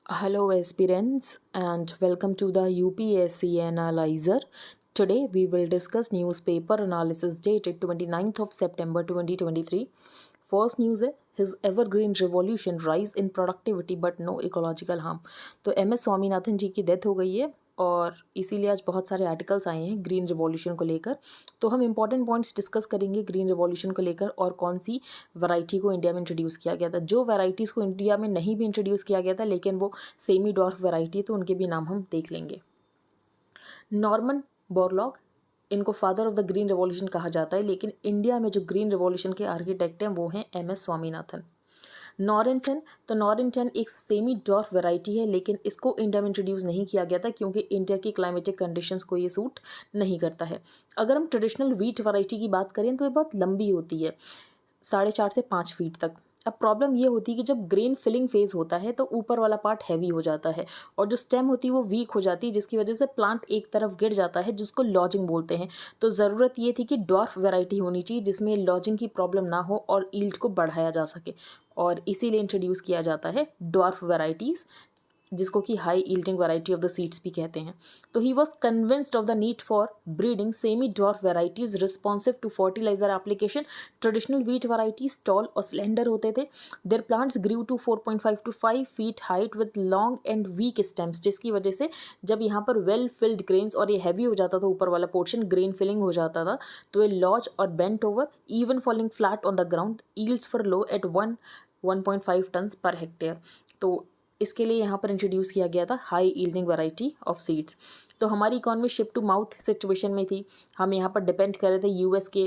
Hello, aspirants, and welcome to the UPSC Analyzer. Today, we will discuss newspaper analysis dated 29th of September 2023. First news है His evergreen revolution rise in productivity but no ecological harm. तो MS Swaminathan जी की death हो गई है और इसीलिए आज बहुत सारे आर्टिकल्स आए हैं ग्रीन रिवॉल्यूशन को लेकर। तो हम इंपॉर्टेंट पॉइंट्स डिस्कस करेंगे ग्रीन रिवॉल्यूशन को लेकर और कौन सी वैरायटी को इंडिया में इंट्रोड्यूस किया गया था। जो वैरायटीज़ को इंडिया में नहीं भी इंट्रोड्यूस किया गया था लेकिन वो सेमी डॉर्फ वैरायटी, तो उनके भी नाम हम देख लेंगे। नॉर्मन बोरलॉग, इनको father of the green revolution कहा जाता है, लेकिन इंडिया में जो ग्रीन रिवॉल्यूशन के आर्किटेक्ट हैं वो हैं MS स्वामीनाथन। नॉरेंटन, तो नॉरेंटन एक सेमी डॉर्फ वैरायटी है, लेकिन इसको इंडिया में इंट्रोड्यूस नहीं किया गया था क्योंकि इंडिया की क्लाइमेटिक कंडीशंस को ये सूट नहीं करता है। अगर हम ट्रेडिशनल व्हीट वैरायटी की बात करें तो ये बहुत लंबी होती है, 4.5 से 5 फीट तक। अब प्रॉब्लम ये होती है कि जब ग्रेन फिलिंग फेज होता है तो ऊपर वाला पार्ट हैवी हो जाता है और जो स्टेम होती है वो वीक हो जाती है, जिसकी वजह से प्लांट एक तरफ गिर जाता है, जिसको लॉजिंग बोलते हैं। तो ज़रूरत ये थी कि डॉर्फ वैरायटी होनी चाहिए जिसमें लॉजिंग की प्रॉब्लम ना हो और ईल्ड को बढ़ाया जा सके, और इसीलिए इंट्रोड्यूस किया जाता है डॉर्फ वैरायटीज़, जिसको कि high yielding variety of the seeds भी कहते हैं। तो he was convinced of the need for breeding semi dwarf varieties responsive to fertilizer application. Traditional wheat varieties tall और स्लेंडर होते थे। Their plants grew to 4.5 to 5 feet height with long and weak stems, जिसकी वजह से जब यहाँ पर well field grains और ये हैवी हो जाता था, ऊपर वाला पोर्शन ग्रेन फिलिंग हो जाता था, तो ये लॉज और bent over even falling flat on the ground, yields for low at 1.5 tons per hectare. तो इसके लिए यहाँ पर इंट्रोड्यूस किया गया था high yielding variety of seeds. तो हमारी economy ship to mouth situation में थी, हम यहाँ पर डिपेंड कर रहे थे US के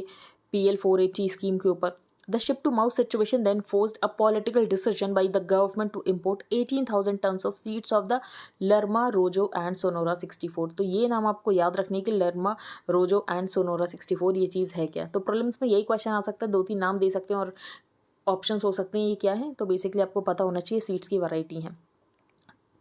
PL 480 स्कीम के ऊपर। The ship to mouth situation then forced a political decision by the government to import 18,000 tons of seeds of the Lerma Rojo and Sonora 64। तो ये नाम आपको याद रखने के, लर्मा रोजो एंड सोनोरा 64 ये चीज़ है क्या। तो प्रॉब्लम्स में यही क्वेश्चन आ सकता है, 2-3 नाम दे सकते हैं और ऑप्शंस हो सकते हैं ये क्या है। तो बेसिकली आपको पता होना चाहिए सीड्स की वैरायटी हैं।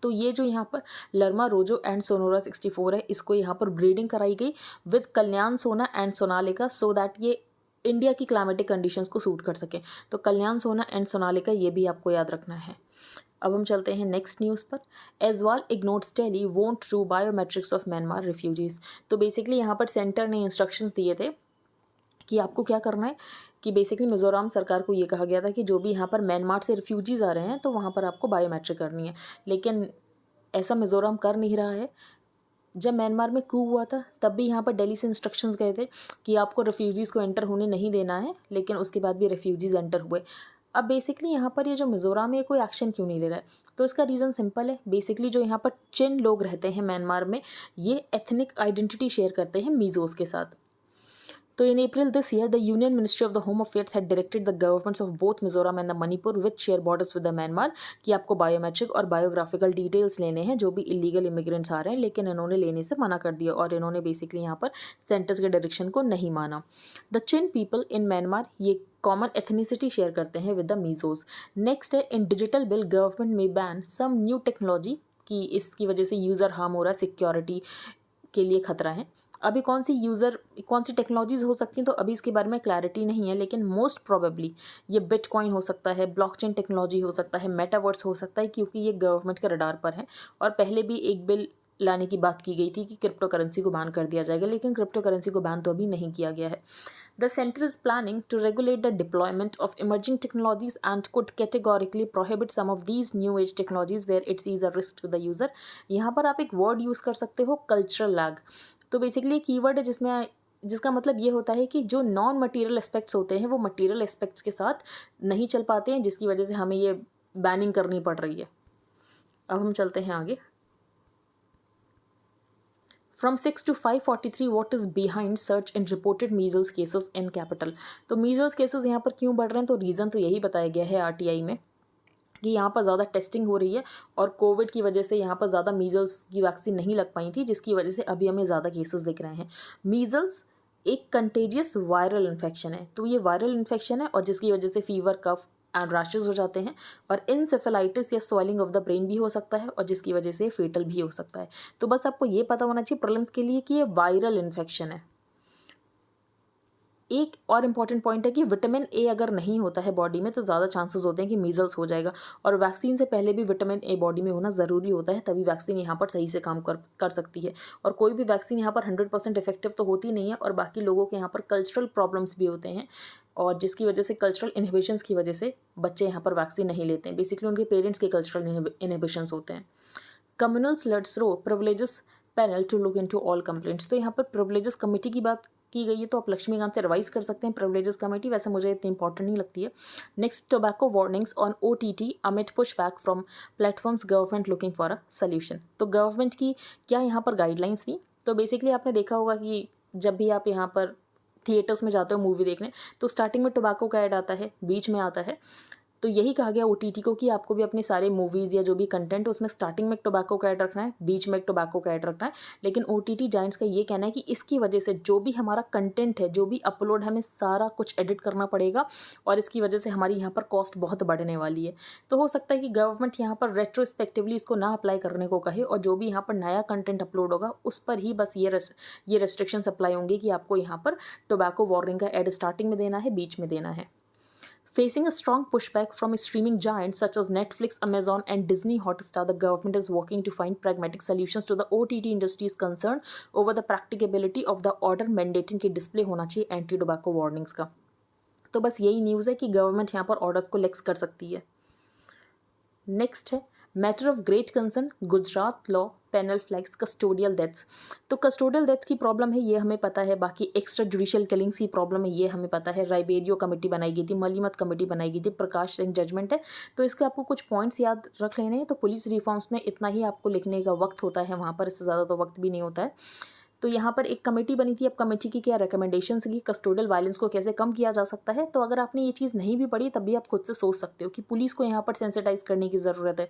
तो ये जो यहाँ पर लर्मा रोजो एंड सोनोरा 64 है, इसको यहाँ पर ब्रीडिंग कराई गई विद कल्याण सोना एंड सोनालिका, सो दैट ये इंडिया की क्लाइमेटिक कंडीशंस को सूट कर सके। तो कल्याण सोना एंड सोनालिका ये भी आपको याद रखना है। अब हम चलते हैं नेक्स्ट न्यूज़ पर। Aizawl ignores telly won't true biometrics of Myanmar refugees. तो बेसिकली यहाँ पर सेंटर ने इंस्ट्रक्शंस दिए थे कि आपको क्या करना है, कि बेसिकली मिज़ोरम सरकार को ये कहा गया था कि जो भी यहाँ पर म्यांमार से रिफ्यूजीज़ आ रहे हैं तो वहाँ पर आपको बायोमेट्रिक करनी है, लेकिन ऐसा मिज़ोरम कर नहीं रहा है। जब म्यांमार में कू हुआ था तब भी यहाँ पर दिल्ली से इंस्ट्रक्शंस गए थे कि आपको रेफ्यूजीज़ को एंटर होने नहीं देना है, लेकिन उसके बाद भी रेफ्यूजीज़ एंटर हुए। अब बेसिकली यहाँ पर ये जो मिज़ोरम है कोई एक्शन क्यों नहीं ले रहा है, तो इसका रीज़न सिंपल है। बेसिकली जो यहाँ पर चिन लोग रहते हैं म्यांमार में, ये एथनिक आइडेंटिटी शेयर करते हैं मीज़ोज़ के साथ। तो in April this year, the Union Ministry of the Home Affairs had directed the governments of both Mizoram and the Manipur, which share borders with the Myanmar, कि आपको biometric और biographical details लेने हैं जो भी इलीगल इमिग्रेंट्स आ रहे हैं, लेकिन इन्होंने लेने से मना कर दिया और इन्होंने बेसिकली यहाँ पर सेंटर्स के डायरेक्शन को नहीं माना। The chin people in Myanmar ये कॉमन एथनिसिटी शेयर करते हैं विद द मीजोज। नेक्स्ट है, इन डिजिटल बिल गवर्नमेंट में बैन सम न्यू टेक्नोलॉजी, कि इसकी वजह से यूज़र हार्म हो रहा है, सिक्योरिटी के लिए खतरा है। अभी कौन सी टेक्नोलॉजीज़ हो सकती हैं तो अभी इसके बारे में क्लैरिटी नहीं है, लेकिन मोस्ट प्रोबेबली ये बिटकॉइन हो सकता है, ब्लॉकचेन टेक्नोलॉजी हो सकता है, मेटावर्स हो सकता है, क्योंकि ये गवर्नमेंट के रडार पर है। और पहले भी एक बिल लाने की बात की गई थी कि क्रिप्टो करेंसी को बैन कर दिया जाएगा, लेकिन क्रिप्टो करेंसी को बैन तो अभी नहीं किया गया है। The center is planning to regulate the deployment of emerging technologies and could categorically prohibit some of these new age technologies where it sees a risk to the user। यहाँ पर आप एक वर्ड यूज़ कर सकते हो, cultural lag. तो basically keyword है जिसका मतलब ये होता है कि जो नॉन मटेरियल एस्पेक्ट्स होते हैं वो मटेरियल एस्पेक्ट्स के साथ नहीं चल पाते हैं, जिसकी वजह से हमें ये बैनिंग करनी पड़ रही है। अब हम चलते हैं आगे। From 6 to 543, what is behind surge in reported measles cases in capital। तो measles cases यहाँ पर क्यों बढ़ रहे हैं, तो रीज़न तो यही बताया गया है RTI में कि यहाँ पर ज़्यादा टेस्टिंग हो रही है और कोविड की वजह से यहाँ पर ज़्यादा मीज़ल्स की वैक्सीन नहीं लग पाई थी, जिसकी वजह से अभी हमें ज़्यादा केसेस दिख रहे हैं। मीज़ल्स एक कंटेजियस वायरल इन्फेक्शन है, तो ये वायरल इन्फेक्शन है और जिसकी वजह से फीवर, कफ एंड रैशेज हो जाते हैं, और इंसेफेलाइटिस या स्वेलिंग ऑफ द ब्रेन भी हो सकता है और जिसकी वजह से फेटल भी हो सकता है। तो बस आपको ये पता होना चाहिए प्रॉब्लम्स के लिए कि ये वायरल इन्फेक्शन है। एक और इम्पॉर्टेंट पॉइंट है कि विटामिन ए अगर नहीं होता है बॉडी में तो ज़्यादा चांसेस होते हैं कि मीजल्स हो जाएगा, और वैक्सीन से पहले भी विटामिन ए बॉडी में होना ज़रूरी होता है, तभी वैक्सीन यहाँ पर सही से काम कर सकती है। और कोई भी वैक्सीन यहाँ पर 100% इफेक्टिव तो होती नहीं है, और बाकी लोगों के यहाँ पर कल्चरल प्रॉब्लम्स भी होते हैं, और जिसकी वजह से कल्चरल इनहिबिशंस की वजह से बच्चे यहाँ पर वैक्सीन नहीं लेते हैं। बेसिकली उनके पेरेंट्स के कल्चरल इनहिबिशंस होते हैं। Communal slurs row privileges panel to look into all complaints. तो यहाँ पर प्रिविलेजेस कमेटी की बात की गई है, तो आप लक्ष्मीकांत से रिवाइज कर सकते हैं प्रिविलेजेस कमेटी, वैसे मुझे इतनी इंपॉर्टेंट नहीं लगती है। Next, tobacco warnings on OTT अमिट push back from platforms, government looking for a solution. तो गवर्नमेंट की क्या यहाँ पर गाइडलाइंस थी? तो बेसिकली आपने देखा होगा कि जब भी आप यहाँ पर थिएटर्स में जाते हो मूवी देखने, तो स्टार्टिंग में टोबैको का ऐड आता है, बीच में आता है। तो यही कहा गया OTT को कि आपको भी अपने सारे मूवीज़ या जो भी कंटेंट है उसमें स्टार्टिंग में एक टोबैको का ऐड रखना है, बीच में एक टोबैको का ऐड रखना है। लेकिन OTT जायंट्स का ये कहना है कि इसकी वजह से जो भी हमारा कंटेंट है, जो भी अपलोड है, हमें सारा कुछ एडिट करना पड़ेगा, और इसकी वजह से हमारी यहाँ पर कॉस्ट बहुत बढ़ने वाली है। तो हो सकता है कि गवर्नमेंट यहाँ पर रेट्रोस्पेक्टिवली इसको ना अप्लाई करने को कहे, और जो भी यहाँ पर नया कंटेंट अपलोड होगा उस पर ही बस ये रेस्ट्रिक्शंस अप्लाई होंगे कि आपको यहाँ पर टोबैको वार्निंग का ऐड स्टार्टिंग में देना है, बीच में देना है। Facing a strong pushback from streaming giants such as Netflix, Amazon, and Disney Hotstar, the government is working to find pragmatic solutions to the OTT industry's concern over the practicability of the order mandating कि display होना चाहिए anti tobacco warnings का। तो बस यही news है कि government यहाँ पर ऑर्डर्स को लेक्स कर सकती है। नेक्स्ट है matter of great concern, Gujarat law panel flags custodial deaths. तो कस्टोडियल डेथ्स की प्रॉब्लम है, ये हमें पता है। बाकी एक्स्ट्रा जुडिशियल किलिंग्स की प्रॉब्लम है, ये हमें पता है। राइबेरियो कमेटी बनाई गई थी, मलीमत कमेटी बनाई गई थी, प्रकाश सिंह जजमेंट है। तो इसके आपको कुछ पॉइंट्स याद रख लेने हैं। तो पुलिस रिफॉर्म्स में इतना ही आपको लिखने का वक्त होता है वहाँ पर, इससे ज़्यादा तो वक्त भी नहीं होता है। तो यहाँ पर एक कमेटी बनी थी। अब कमेटी की क्या रिकमेंडेशंस की कस्टोडियल वायलेंस को कैसे कम किया जा सकता है। तो अगर आपने ये चीज़ नहीं भी पढ़ी तब भी आप खुद से सोच सकते हो कि पुलिस को यहाँ पर सेंसिटाइज करने की ज़रूरत है।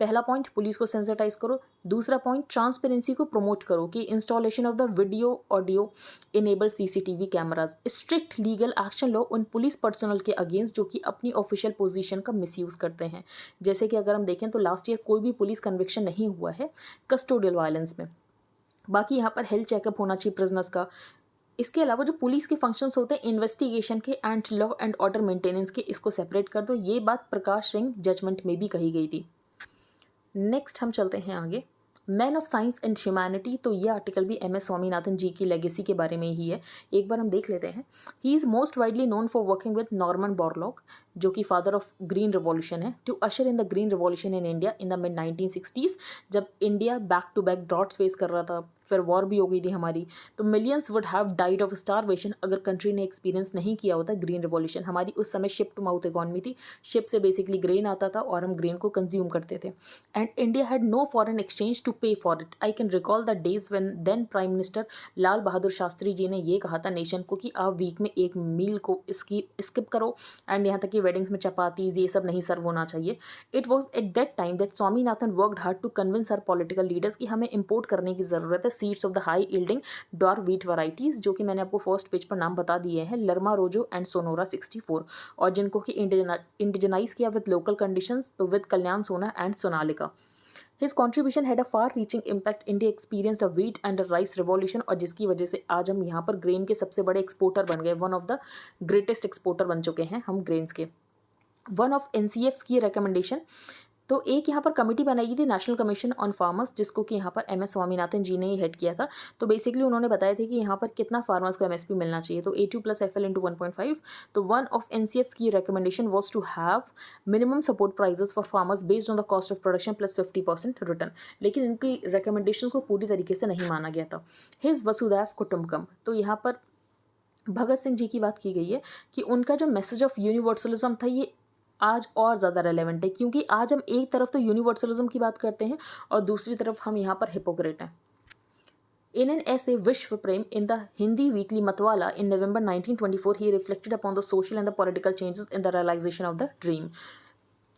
पहला पॉइंट, पुलिस को सेंसिटाइज करो। दूसरा पॉइंट, ट्रांसपेरेंसी को प्रमोट करो कि installation of the video audio enable CCTV cameras. Strict legal action लो उन पुलिस पर्सनल के अगेंस्ट जो कि अपनी ऑफिशियल पोजीशन का मिसयूज़ करते हैं। जैसे कि अगर हम देखें तो लास्ट ईयर कोई भी पुलिस कन्विक्शन नहीं हुआ है कस्टोडियल वायलेंस में। बाकी यहाँ पर हेल्थ चेकअप होना चाहिए प्रिजनर्स का। इसके अलावा जो पुलिस के फंक्शंस होते हैं इन्वेस्टिगेशन के and law and order maintenance के, इसको सेपरेट कर दो। ये बात प्रकाश सिंह जजमेंट में भी कही गई थी। नेक्स्ट हम चलते हैं आगे, man of science and humanity. तो ये आर्टिकल भी MS स्वामीनाथन जी की लेगेसी के बारे में ही है, एक बार हम देख लेते हैं। He is most widely known for working with Norman Borlaug, जो कि फादर ऑफ ग्रीन रिवॉल्यूशन है, to usher in the green revolution in India in the mid 1960s। जब India back to back droughts face कर रहा था, फिर war भी हो गई थी हमारी, तो millions would have died of starvation अगर कंट्री ने एक्सपीरियंस नहीं किया होता ग्रीन रिवॉल्यूशन। हमारी उस समय शिप टू माउथ इकॉनमी थी, शिप से बेसिकली ग्रेन आता था और हम ग्रेन को कंज्यूम करते थे। And India had no foreign exchange to pay for it. I can recall the days when then prime minister Lal Bahadur Shastri ji ने ये कहा था नेशन को कि आप वीक में एक मील को स्किप करो, एंड यहाँ तक कि वेडिंग्स में चपातीज ये सब नहीं सर्व होना चाहिए। It was at that time that Swaminathan worked hard to convince our political leaders कि हमें इंपोर्ट करने की ज़रूरत है seeds of the high yielding dwarf wheat varieties, जो कि मैंने आपको फर्स्ट पेज पर नाम बता दिए हैं, लर्मा रोजो एंड सोनोरा 64, और जिनको कि इंडिजनाइज किया विद लोकल कंडीशंस, तो विद कल्याण सोना and Sonalika. His contribution had a far-reaching impact. India experienced a wheat and a rice revolution, और जिसकी वजह से आज हम यहाँ पर ग्रेन के सबसे बड़े एक्सपोर्टर बन गए, one of the greatest exporter बन चुके हैं हम ग्रेन्स के। वन ऑफ NCFs की रिकमेंडेशन, तो एक यहाँ पर कमेटी बनाई गई थी नेशनल कमीशन ऑन फार्मर्स, जिसको कि यहाँ पर MS स्वामीनाथन जी ने ही हेड किया था। तो बेसिकली उन्होंने बताया था कि यहाँ पर कितना फार्मर्स को MSP मिलना चाहिए, तो A2 + FL × 1.5। तो वन ऑफ NCFs की recommendation was to have minimum support prices for farmers based on the cost of production plus 50% return. लेकिन इनकी रिकमेंडेशन को पूरी तरीके से नहीं माना गया था। हिज वसुधैव कुटुंबकम, तो यहाँ पर भगत सिंह जी की बात की गई है कि उनका जो मैसेज ऑफ यूनिवर्सलिज्म था ये आज और ज़्यादा रेलेवेंट है, क्योंकि आज हम एक तरफ तो यूनिवर्सलिज्म की बात करते हैं और दूसरी तरफ हम यहाँ पर हिपोक्रेट हैं। In an essay विश्व प्रेम in the Hindi weekly मतवाला in November 1924, he reflected upon the social and the political changes in the realization of the dream।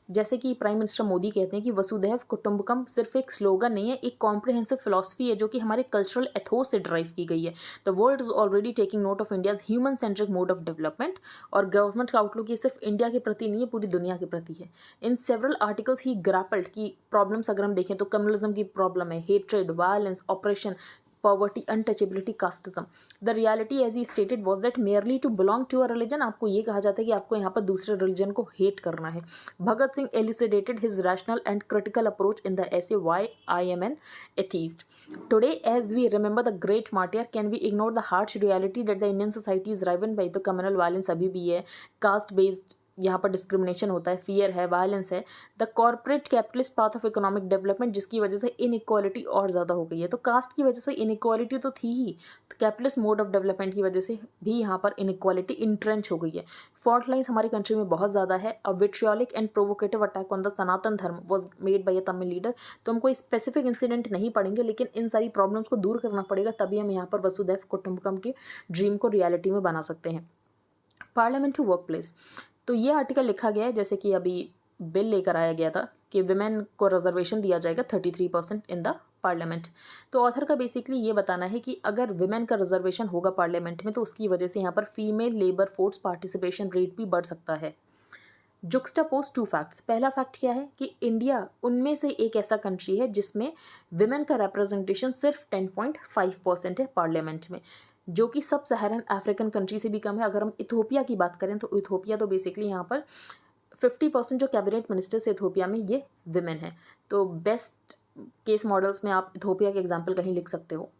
जैसे कि प्राइम मिनिस्टर मोदी कहते हैं कि वसुधैव कुटुंबकम सिर्फ एक स्लोगन नहीं है, एक कॉम्प्रिहेंसिव फिलॉसफी है जो कि हमारे कल्चरल एथोस से ड्राइव की गई है। The world is already taking note of India's human centric mode of development, और गवर्नमेंट का आउटलुक ये सिर्फ इंडिया के प्रति नहीं है, पूरी दुनिया के प्रति है। In several articles he grappled की प्रॉब्लम्स अगर हम देखें तो कम्युनलिज्म की प्रॉब्लम है, hatred, violence, operation, poverty, untouchability, casteism. The reality as he stated was that merely to belong to a religion, आपको ये कहा जाता है कि आपको यहाँ पर दूसरे religion को hate करना है. Bhagat Singh elucidated his rational and critical approach in the essay Why I Am an Atheist. Today, as we remember the great martyr, can we ignore the harsh reality that the Indian society is riven by the communal violence अभी भी है, caste based यहाँ पर discrimination होता है, fear है, violence है, the corporate capitalist path of economic development जिसकी वजह से इनइक्वालिटी और ज़्यादा हो गई है. तो कास्ट की वजह से इनइक्वालिटी तो थी ही, तो कैपिटलिस्ट मोड ऑफ डेवलपमेंट की वजह से भी यहाँ पर इनइक्वालिटी इंट्रेंच हो गई है. फॉल्ट लाइन्स हमारी कंट्री में बहुत ज़्यादा है. A vitriolic and provocative attack on the Sanatan Dharma was made by a Tamil leader. तो हम कोई स्पेसिफिक इंसिडेंट नहीं पढ़ेंगे, लेकिन इन सारी प्रॉब्लम्स को दूर करना पड़ेगा, तभी हम यहाँ पर वसुधैव कुटुंबकम के ड्रीम को रियलिटी में बना सकते हैं. Parliament to work place. तो ये आर्टिकल लिखा गया है जैसे कि अभी बिल लेकर आया गया था कि विमेन को रिजर्वेशन दिया जाएगा 33% इन द पार्लियामेंट. तो ऑथर का बेसिकली ये बताना है कि अगर विमेन का रिजर्वेशन होगा पार्लियामेंट में तो उसकी वजह से यहाँ पर female labour force participation rate भी बढ़ सकता है. जुक्स्टापोज टू फैक्ट्स. पहला फैक्ट क्या है कि इंडिया उनमें से एक ऐसा कंट्री है जिसमें विमेन का रिप्रेजेंटेशन सिर्फ 10.5% है पार्लियामेंट में, जो कि सब सहारन अफ्रीकन कंट्री से भी कम है. अगर हम इथोपिया की बात करें तो इथोपिया तो बेसिकली यहाँ पर 50% जो कैबिनेट मिनिस्टर्स इथोपिया में ये विमेन है. तो बेस्ट केस मॉडल्स में आप इथोपिया के एग्जाम्पल कहीं लिख सकते हो.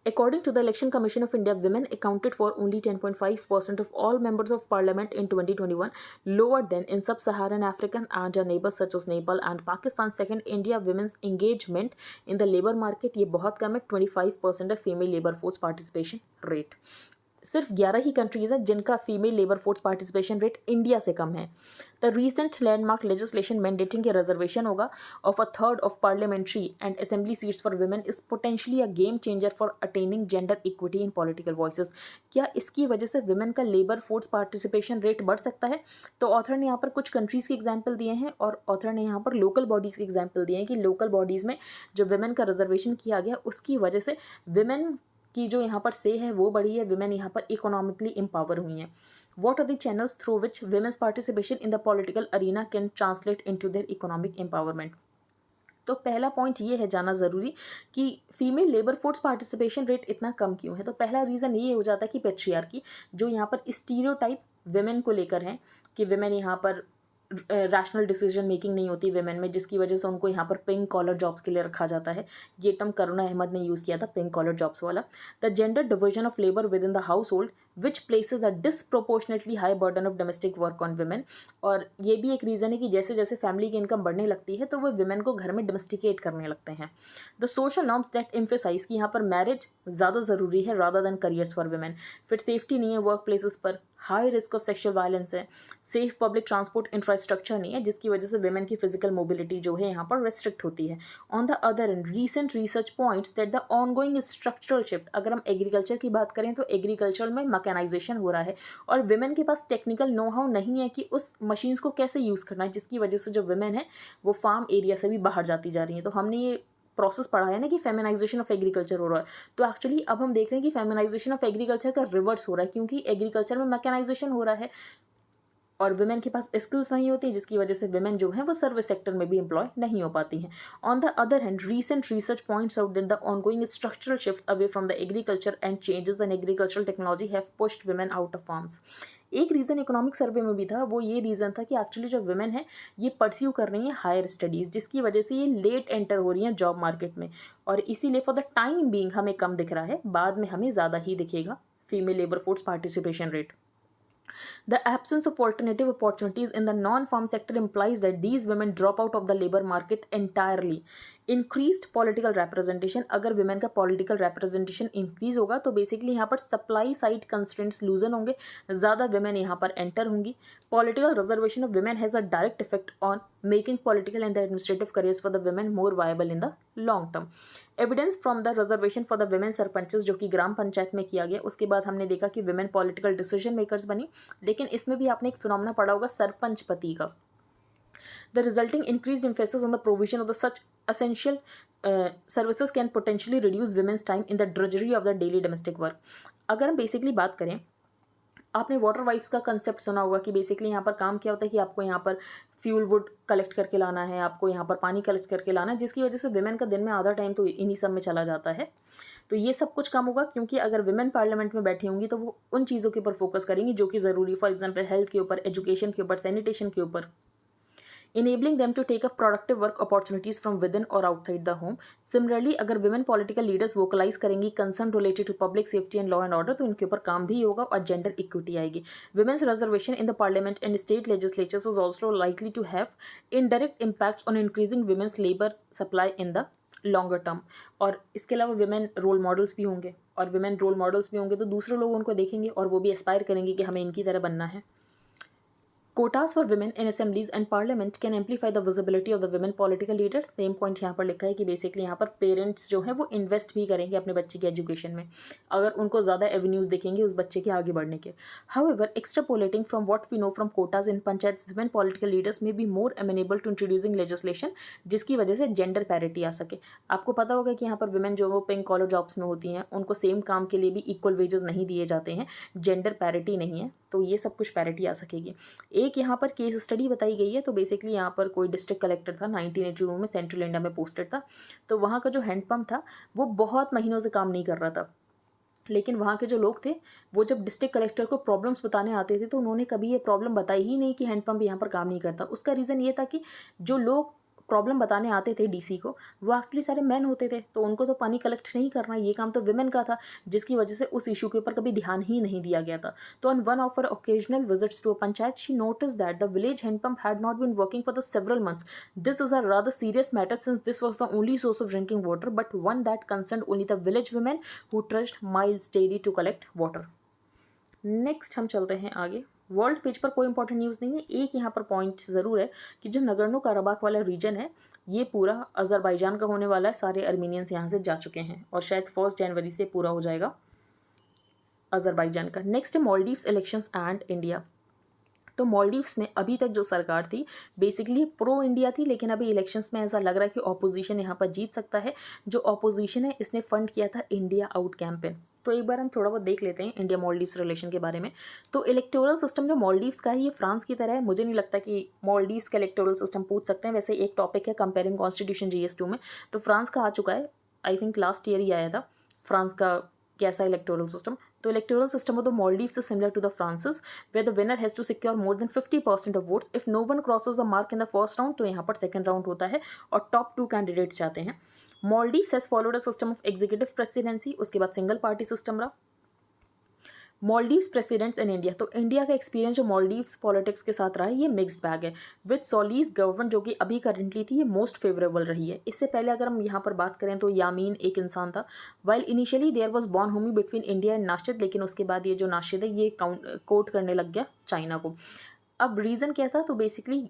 According to the Election Commission of India, women accounted for only 10.5% of all members of parliament in 2021, lower than in sub-Saharan African and our neighbors such as Nepal and Pakistan. Second, India women's engagement in the labor market ये बहुत कम है, 25% है female labor force participation rate. सिर्फ 11 ही countries हैं जिनका female labour force participation rate India से कम है. The recent landmark legislation mandating के रिजर्वेशन होगा of 1/3 of parliamentary and assembly seats for women is potentially a game changer for attaining gender equity in political voices. क्या इसकी वजह से women का labour force participation rate बढ़ सकता है? तो ऑथर ने यहाँ पर कुछ कंट्रीज़ के एग्जाम्पल दिए हैं और ऑथर ने यहाँ पर लोकल बॉडीज़ के एग्जाम्पल दिए हैं कि लोकल बॉडीज़ में जो वुमेन का रिजर्वेशन किया गया उसकी वजह से वुमेन की जो यहाँ पर से है वो बढ़ी है, विमेन यहाँ पर इकोनॉमिकली एम्पावर हुई हैं. What are the channels through which women's participation in the political arena can translate into their economic empowerment. तो पहला पॉइंट ये है जाना ज़रूरी कि female labour force participation rate इतना कम क्यों है. तो पहला रीज़न ये हो जाता है कि पेट्रियार्की जो यहाँ पर स्टीरियोटाइप विमेन को लेकर है कि विमेन यहाँ पर रैशनल डिसीजन मेकिंग नहीं होती विमेन में, जिसकी वजह से उनको यहाँ पर पिंक कॉलर जॉब्स के लिए रखा जाता है. ये टर्म करुणा अहमद ने यूज़ किया था, पिंक कॉलर जॉब्स वाला. The gender division of labour with in the house hold which places a disproportionately high burden of domestic work on women. और ये भी एक रीज़न है कि जैसे जैसे फैमिली की इनकम बढ़ने लगती है तो वो विमेन को घर में डोमेस्टिकेट करने लगते हैं. The social norms that emphasize कि यहाँ पर मैरिज ज़्यादा ज़रूरी है rather than careers for women. फिर सेफ्टी नहीं है वर्क प्लेसेस पर, high risk of sexual violence है, सेफ पब्लिक ट्रांसपोर्ट इंफ्रास्ट्रक्चर नहीं है जिसकी वजह से विमेन की फिजिकल मोबिलिटी जो है यहाँ पर रेस्ट्रिक्ट होती है. On the other and recent research points that the ongoing structural shift. अगर हम एग्रीकल्चर की बात करें तो एग्रीकल्चर में मैकेनाइजेशन हो रहा है और विमेन के पास टेक्निकल नो हाउ नहीं है कि उस मशीन्स को कैसे यूज़ करना है, जिसकी वजह से जो विमेन है वो फार्म एरिया से भी बाहर जाती जा रही हैं. तो हमने ये प्रोसेस पढ़ा है ना कि फेमिनाइजेशन ऑफ एग्रीकल्चर हो रहा है. तो एक्चुअली अब हम देख रहे हैं कि फेमिनाइजेशन ऑफ एग्रीकल्चर का रिवर्स हो रहा है क्योंकि एग्रीकल्चर में मैकेनाइजेशन हो रहा है और विमेन के पास स्किल्स नहीं होती, जिसकी वजह से विमेन जो है वो सर्विस सेक्टर में भी एम्प्लॉय नहीं हो पाती हैं. On the other hand recent research points out that the ongoing structural shifts away from the agriculture and changes in agricultural technology have pushed women out of farms. एक reason economic survey में भी था, वो ये reason था कि actually जो women है ये परस्यू कर रही हैं हायर स्टडीज़, जिसकी वजह से ये लेट एंटर हो रही हैं जॉब मार्केट में और इसीलिए फॉर द टाइम बीइंग हमें कम दिख रहा है, बाद में हमें ज़्यादा ही दिखेगा female labour force participation rate. The absence of alternative opportunities in the non-farm sector implies that these women drop out of the labor market entirely. Increased political representation. अगर विमेन का पॉलिटिकल रिप्रेजेंटेशन इंक्रीज होगा तो basically यहाँ पर supply side constraints लूजन होंगे, ज़्यादा women यहाँ पर एंटर होंगी. Political reservation of women has a direct effect on making political and the administrative careers for the women more viable in the long term. Evidence from the reservation for the women sarpanches जो कि ग्राम पंचायत में किया गया, उसके बाद हमने देखा कि विमेन पॉलिटिकल डिसीजन मेकर्स बनी. लेकिन इसमें भी आपने एक फिनोमेना पढ़ा होगा सरपंच पति का. The resulting increased emphasis on the provision of the such essential services can potentially reduce women's time in the drudgery of the daily domestic work. अगर हम बेसिकली बात करें आपने वाटर वाइफ्स का कंसेप्ट सुना होगा कि बेसिकली यहाँ पर काम क्या होता है कि आपको यहाँ पर फ्यूल वुड कलेक्ट करके लाना है, आपको यहाँ पर पानी कलेक्ट करके लाना है, जिसकी वजह से विमेन का दिन में आधा टाइम तो इन्हीं सब में चला जाता है। तो ये सब कुछ कम होगा, क्योंकि अगर विमेन पार्लियामेंट में बैठी होंगी तो वो उन चीज़ों के ऊपर फोकस करेंगी जो कि ज़रूरी, फॉर एग्जाम्पल हेल्थ के ऊपर, एजुकेशन के ऊपर, सैनिटेशन के ऊपर, enabling them to take up productive work opportunities from within or outside the home. Similarly, अगर women political leaders vocalize करेंगी concern related to public safety and law and order, तो इनके ऊपर काम भी होगा और gender equity आएगी. Women's reservation in the parliament and state legislatures is also likely to have indirect impacts on increasing women's labor supply in the longer term. और इसके अलावा विमेन रोल मॉडल्स भी होंगे, और विमेन रोल मॉडल्स भी होंगे तो दूसरे लोग उनको देखेंगे और वो भी एस्पायर करेंगे कि हमें इनकी तरह बनना है. Quotas for women in assemblies and parliament can amplify the visibility of the women political leaders. Same point यहाँ पर लिखा है कि बेसिकली यहाँ पर पेरेंट्स जो हैं वो इन्वेस्ट भी करेंगे अपने बच्चे के एजुकेशन में, अगर उनको ज़्यादा एवेन्यूज़ देखेंगे उस बच्चे के आगे बढ़ने के. However, extrapolating from what we know from quotas in panchayats, women political leaders may be more amenable to introducing legislation जिसकी वजह से जेंडर पैरिटी आ सके. आपको पता होगा कि यहाँ पर विमेन जो वो पिंक कॉलर जॉब्स में होती हैं उनको सेम काम के लिए भी इक्वल वेजेस नहीं दिए जाते हैं, जेंडर पैरिटी नहीं है, तो ये सब कुछ पैरिटी आ सकेगी. एक यहाँ पर केस स्टडी बताई गई है. तो बेसिकली यहाँ पर कोई डिस्ट्रिक्ट कलेक्टर था 1982 में, सेंट्रल इंडिया में पोस्टेड था. तो वहाँ का जो हैंडपम्प था वो बहुत महीनों से काम नहीं कर रहा था, लेकिन वहाँ के जो लोग थे वो जब डिस्ट्रिक्ट कलेक्टर को प्रॉब्लम्स बताने आते थे तो उन्होंने कभी ये प्रॉब्लम बताई ही नहीं कि हैंडपम्प यहाँ पर काम नहीं करता. उसका रीज़न ये था कि जो लोग प्रॉब्लम बताने आते थे डीसी को वो एक्चुअली सारे मेन होते थे, तो उनको तो पानी कलेक्ट नहीं करना, ये काम तो विमेन का था, जिसकी वजह से उस इशू के ऊपर कभी ध्यान ही नहीं दिया गया था. तो on one of her occasional visits to a panchayat she notice that the village handpump had not been working for the several months. This is a rather serious matter since this was the only source of drinking water, but one that concern only the village women who trust miles daily to collect water. Next हम चलते हैं आगे. World page पर कोई important news नहीं है. एक यहाँ पर पॉइंट ज़रूर है कि जो नगर्नो काराबाख वाला रीजन है ये पूरा अज़रबैजान का होने वाला है. सारे अर्मीनियंस यहाँ से जा चुके हैं और शायद 1 जनवरी से पूरा हो जाएगा अज़रबैजान का. नेक्स्ट है मॉलडीव्स इलेक्शंस एंड इंडिया. तो मॉलडीव्स में अभी तक जो सरकार थी बेसिकली प्रो इंडिया थी, लेकिन अभी इलेक्शंस में ऐसा लग रहा है कि ऑपोजिशन यहाँ पर जीत सकता है. जो ऑपोजिशन है इसने फंड किया था इंडिया आउट कैंपेन. तो एक बार हम थोड़ा बहुत देख लेते हैं इंडिया मॉलडीव्स रिलेशन के बारे में. तो इलेक्टोरल सिस्टम जो मॉलडीव्स का है ये फ्रांस की तरह है. मुझे नहीं लगता कि मॉलडीव्स का इलेक्टोरल सिस्टम पूछ सकते हैं. वैसे एक टॉपिक है कंपेयरिंग कॉन्स्टिट्यूशन GS2 में, तो फ्रांस का आ चुका है, आई थिंक लास्ट ईयर ही आया था फ्रांस का कैसा इलेक्टोरल सिस्टम. तो electoral system of the Maldives is similar to the France's, where the winner has to secure more than 50% of votes. If no one crosses the mark in the first round, तो यहाँ पर second round होता है और top 2 candidates जाते हैं. Maldives has followed a system of executive presidency, उसके बाद सिंगल पार्टी सिस्टम रहा. Maldives presidents in India. तो इंडिया का एक्सपीरियंस जो मॉलडीव्स पॉलिटिक्स के साथ रहा है ये मिक्स्ड बैग है. विद सोलीज गवर्नमेंट जो कि अभी करंटली थी ये मोस्ट फेवरेबल रही है. इससे पहले अगर हम यहाँ पर बात करें तो यामीन एक इंसान था. While initially there was bonhomie between India and Nasheed, लेकिन उसके बाद ये जो नाशिद है ये कोट करने लग गया चाइना को. अब रीज़न क्या था? तो बेसिकली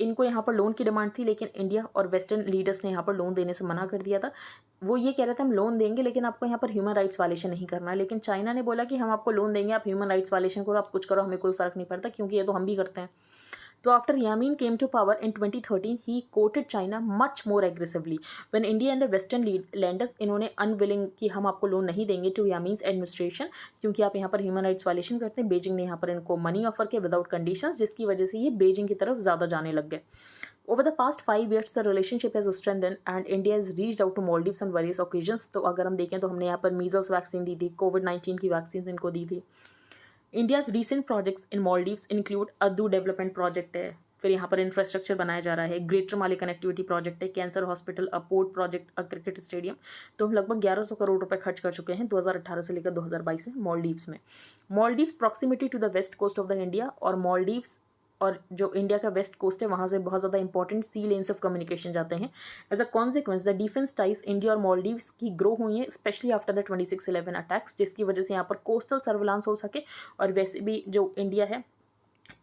इनको यहाँ पर लोन की डिमांड थी, लेकिन इंडिया और वेस्टर्न लीडर्स ने यहाँ पर लोन देने से मना कर दिया था. वो ये कह रहे थे हम लोन देंगे लेकिन आपको यहाँ पर ह्यूमन राइट्स वायलेशन नहीं करना है. लेकिन चाइना ने बोला कि हम आपको लोन देंगे, आप ह्यूमन राइट्स वायलेशन करो, आप कुछ करो, हमें कोई फ़र्क नहीं पड़ता क्योंकि ये तो हम भी करते हैं. तो after Yameen came to power in 2013 he courted China much more aggressively when India and the western lenders इन्होंने अनविलिंग कि हम आपको लोन नहीं देंगे टू यामीन्स एडमिनिस्ट्रेशन क्योंकि आप यहाँ पर ह्यूमन राइट्स वायलेशन करते हैं. बेजिंग ने यहाँ पर इनको मनी ऑफर किया विदाउट कंडीशंस, जिसकी वजह से ये बेजिंग की तरफ ज़्यादा जाने लग गए. Over the past 5 years, the relationship has strengthened and India has reached out to Maldives on various occasions. तो अगर हम देखें तो हमने यहाँ पर मीजल्स वैक्सीन दी थी, COVID-19 की वैक्सीन इनको दी थी. India's recent projects in Maldives include Addu development project है, फिर यहाँ पर इंफ्रास्ट्रक्चर बनाया जा रहा है, ग्रेटर माली कनेक्टिविटी प्रोजेक्ट है, cancer hospital, a port project, a cricket stadium. तो हम लगभग 1100 करोड़ रुपए खर्च कर चुके हैं 2018 से लेकर 2022 में मॉलडीव्स में. Maldives proximity to the west coast of the India, और मॉलडीव्स और जो इंडिया का वेस्ट कोस्ट है वहाँ से बहुत ज़्यादा important sea lanes of communication जाते हैं. As a consequence the defence ties India और मॉलडीव्स की ग्रो हुई है स्पेशली आफ्टर द 26/11 अटैक्स, जिसकी वजह से यहाँ पर कोस्टल सर्विलांस हो सके. और वैसे भी जो इंडिया है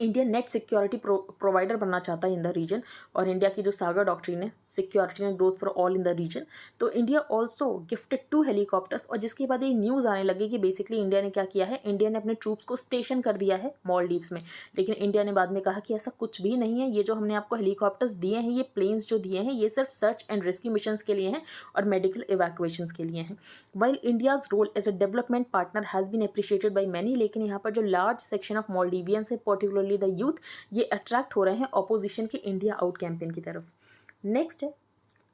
इंडिया नेट सिक्योरिटी प्रोवाइडर बनना चाहता है इन द रीजन, और इंडिया की जो सागर डॉक्ट्रिन है, security and growth for all in the region, तो इंडिया ऑल्सो गिफ्टेड 2 हेलीकॉप्टर्स। और जिसके बाद ये न्यूज़ आने लगी कि बेसिकली इंडिया ने क्या किया है, इंडिया ने अपने ट्रूप्स को स्टेशन कर दिया है मॉलडीव्स में। लेकिन इंडिया ने बाद में कहा कि ऐसा कुछ भी नहीं है, ये जो हमने आपको हेलीकॉप्टर्स दिए हैं, ये प्लेन्स जो दिए हैं, ये सिर्फ सर्च एंड रेस्क्यू मिशन के लिए हैं और मेडिकल इवैक्यूएशन के लिए हैं। While India's role as a development partner has been appreciated by many, लेकिन यहाँ पर जो लार्ज सेक्शन ऑफ मॉलडीवियंस है, पर्टिकुलरली द यूथ, ये अट्रैक्ट हो रहे हैं ऑपोजिशन के इंडिया आउट कैंपेन की तरफ। नेक्स्ट है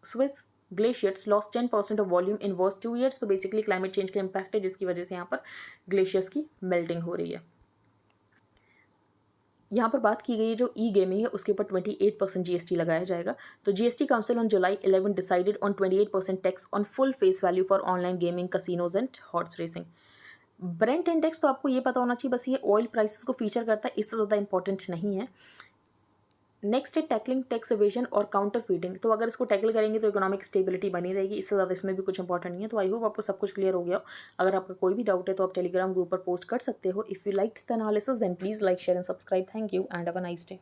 Swiss glaciers lost 10% of volume in worst 2 years। तो बेसिकली क्लाइमेट चेंज का इम्पैक्ट है, जिसकी वजह से यहाँ पर ग्लेशियर्स की मेल्टिंग हो रही है। यहाँ पर बात की गई है जो ई गेमिंग है उसके ऊपर 28% जीएसटी लगाया जाएगा। तो GST council on July 11 decided on 28% tax on full face value for online gaming, casinos and horse racing. Brent index तो आपको ये पता होना चाहिए, बस ये ऑयल प्राइसेस को फीचर करता है, इससे ज़्यादा इंपॉर्टेंट नहीं है। नेक्स्ट है टैकलिंग टैक्स एवेजन और काउंटर फीडिंग। तो अगर इसको टैकल करेंगे तो इकोनॉमिक स्टेबिलिटी बनी रहेगी, इससे ज़्यादा इसमें भी कुछ इंपॉर्टेंट नहीं है। तो आई होप आपको सब कुछ क्लियर हो गया हो। अगर आपका कोई भी डाउट है तो आप टेलीग्राम ग्रुप पर पोस्ट कर सकते हो। If you like the analysis then please like share and subscribe. Thank you and have a nice day.